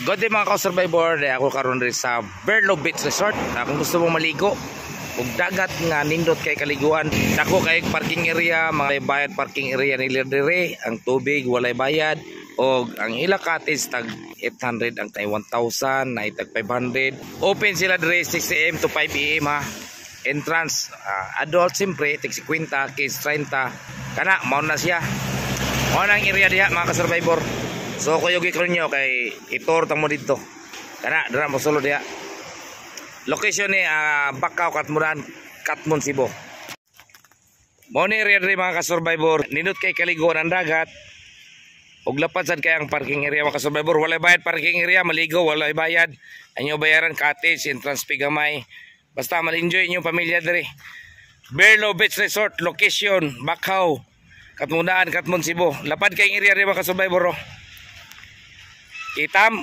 Good day mga ka-survivor, ako karon rin sa Berlo Beach Resort. Kung gusto mong maligo ug dagat nga nindot kay kaliguan, dako kay parking area, mga bayad parking area nila dire, ang tubig walay bayad og ang ila cottage tag 800 ang tay 1,000 na tag 500. Open sila dire 6 AM to 5 AM ha. Entrance adult simpre tig 50, kids 30. Kana mao na siya. Mao nang area diha mga ka-survivor. So kuyogi ko nyo kay itur tamo dito. Kana dira mo sulod diha. Location ni Bakaw Katmon Cebu. Mao ni area diri mga ka-survivor, nindot kay kaliguan ang dagat. Og lapad sad kay ang parking area mga ka-survivor, walay bayad parking area, maligo walay bayad. Anyo bayaran cottage, entrance pigamay. Basta mal-enjoy inyo pamilya diri. Berlo Beach Resort location Bakaw Katmon Cebu. Lapad kay area diri mga ka-survivor. Itam